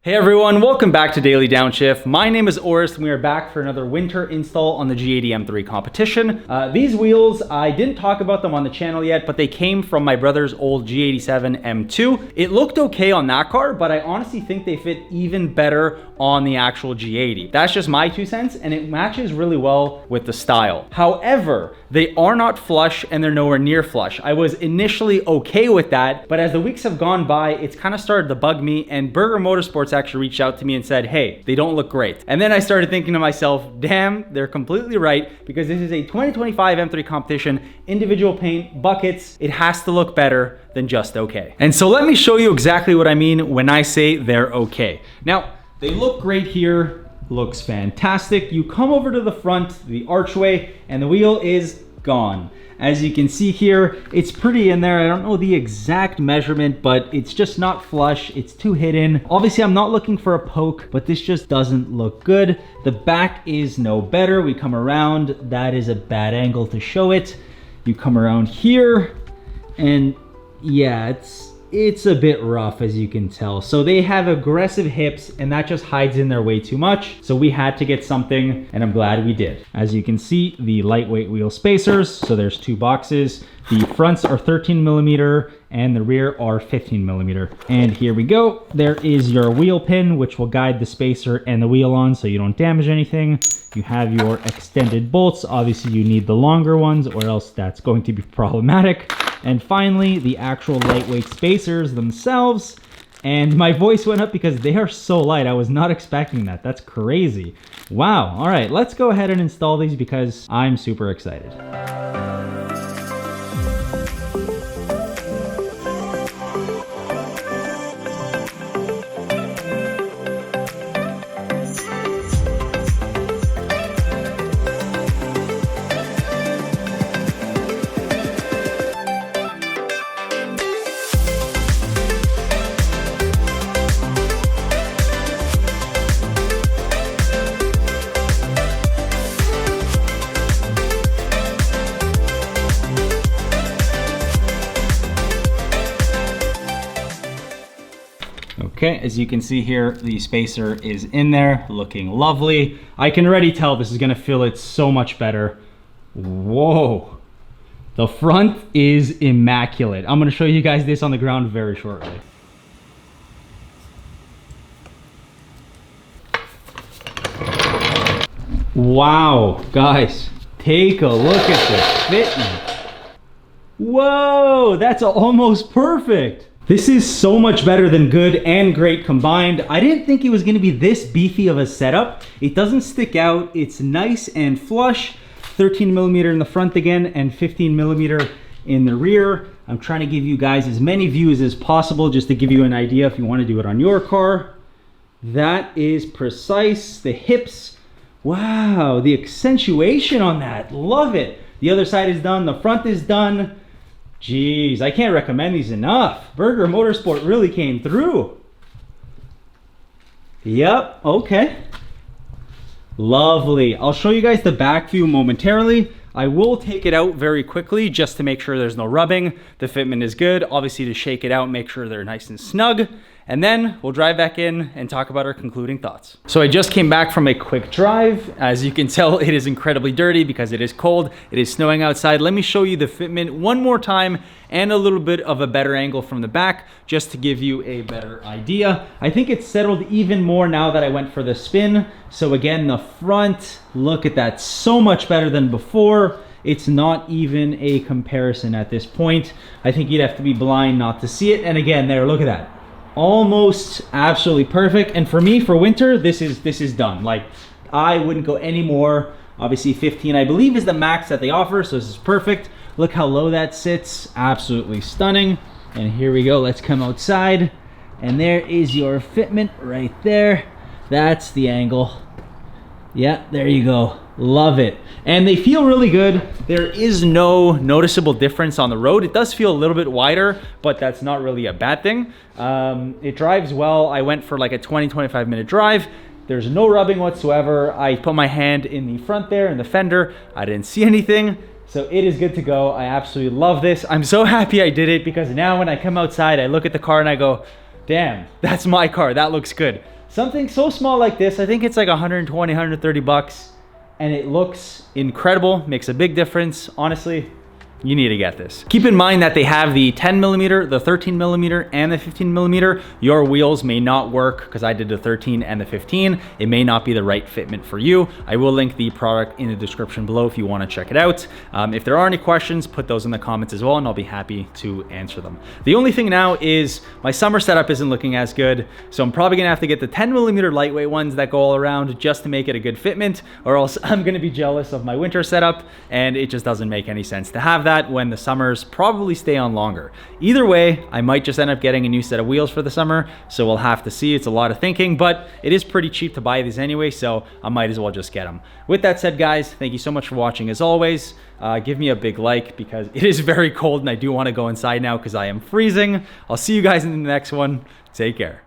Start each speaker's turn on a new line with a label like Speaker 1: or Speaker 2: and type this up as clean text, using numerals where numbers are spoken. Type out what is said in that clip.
Speaker 1: Hey everyone, welcome back to Daily Downshift. My name is Oris and we are back for another winter install on the G80 M3 Competition. These wheels, I didn't talk about them on the channel yet, but they came from my brother's old G87 M2. It looked okay on that car, but I honestly think they fit even better on the actual G80. That's just my 2 cents, and it matches really well with the style. However, they are not flush and they're nowhere near flush. I was initially okay with that, but as the weeks have gone by, it's kind of started to bug me, and Burger Motorsports actually reached out to me and said, hey, they don't look great. And then I started thinking to myself, damn, they're completely right, because this is a 2025 M3 Competition, individual paint, buckets. It has to look better than just okay. And so let me show you exactly what I mean when I say they're okay. Now, they look great here, looks fantastic. You come over to the front, the archway, and the wheel is gone. As you can see here, it's pretty in there. I don't know the exact measurement, but it's just not flush. It's too hidden. Obviously, I'm not looking for a poke, but this just doesn't look good. The back is no better. We come around. That is a bad angle to show it. You come around here, and yeah, it's a bit rough, as you can tell. So they have aggressive hips, and that just hides in there way too much. So we had to get something, and I'm glad we did. As you can see, the lightweight wheel spacers. So there's 2 boxes. The fronts are 13 millimeter and the rear are 15 millimeter. And here we go. There is your wheel pin, which will guide the spacer and the wheel on so you don't damage anything. You have your extended bolts. Obviously you need the longer ones or else that's going to be problematic. And finally, the actual lightweight spacers themselves. And my voice went up because they are so light. I was not expecting that. That's crazy. Wow. All right, let's go ahead and install these because I'm super excited. Okay, as you can see here, the spacer is in there, looking lovely. I can already tell this is gonna feel it so much better. Whoa, the front is immaculate. I'm gonna show you guys this on the ground very shortly. Wow, guys, take a look at this fitment. Whoa, that's almost perfect. This is so much better than good and great combined. I didn't think it was gonna be this beefy of a setup. It doesn't stick out. It's nice and flush. 13 millimeter in the front again and 15 millimeter in the rear. I'm trying to give you guys as many views as possible just to give you an idea if you wanna do it on your car. That is precise. The hips, wow, the accentuation on that, love it. The other side is done, the front is done. Jeez, I can't recommend these enough. Burger Motorsport really came through. Yep, okay. Lovely. I'll show you guys the back view momentarily. I will take it out very quickly just to make sure there's no rubbing. The fitment is good. Obviously to shake it out, make sure they're nice and snug. And then we'll drive back in and talk about our concluding thoughts. So I just came back from a quick drive. As you can tell, it is incredibly dirty because it is cold. It is snowing outside. Let me show you the fitment one more time and a little bit of a better angle from the back just to give you a better idea. I think it's settled even more now that I went for the spin. So again, the front, look at that, so much better than before. It's not even a comparison at this point. I think you'd have to be blind not to see it. And again, there, look at that. Almost absolutely perfect. And for me, for winter, this is done. Like, I wouldn't go any more. Obviously 15 I believe is the max that they offer, so this is perfect. Look how low that sits, absolutely stunning. And here we go, let's come outside, and there is your fitment right there. That's the angle. Yeah, there you go. Love it. And they feel really good. There is no noticeable difference on the road. It does feel a little bit wider, but that's not really a bad thing. It drives well. I went for like a 20-25 minute drive. There's no rubbing whatsoever. I put my hand in the front there in the fender. I didn't see anything. So it is good to go. I absolutely love this. I'm so happy I did it because now when I come outside, I look at the car and I go, Damn, that's my car. That looks good. Something so small like this, I think it's like 120, 130 bucks, and it looks incredible, makes a big difference. Honestly, you need to get this. Keep in mind that they have the 10 millimeter, the 13 millimeter, and the 15 millimeter. Your wheels may not work because I did the 13 and the 15. It may not be the right fitment for you. I will link the product in the description below if you want to check it out. If there are any questions, put those in the comments as well, and I'll be happy to answer them. The only thing now is my summer setup isn't looking as good, so I'm probably gonna have to get the 10 millimeter lightweight ones that go all around just to make it a good fitment, or else I'm gonna be jealous of my winter setup, and it just doesn't make any sense to have that when the summers probably stay on longer. Either way, I might just end up getting a new set of wheels for the summer, so we'll have to see. It's a lot of thinking, but it is pretty cheap to buy these anyway, so I might as well just get them. With that said, guys, thank you so much for watching as always. Give me a big like because it is very cold and I do want to go inside now because I am freezing. I'll see you guys in the next one. Take care.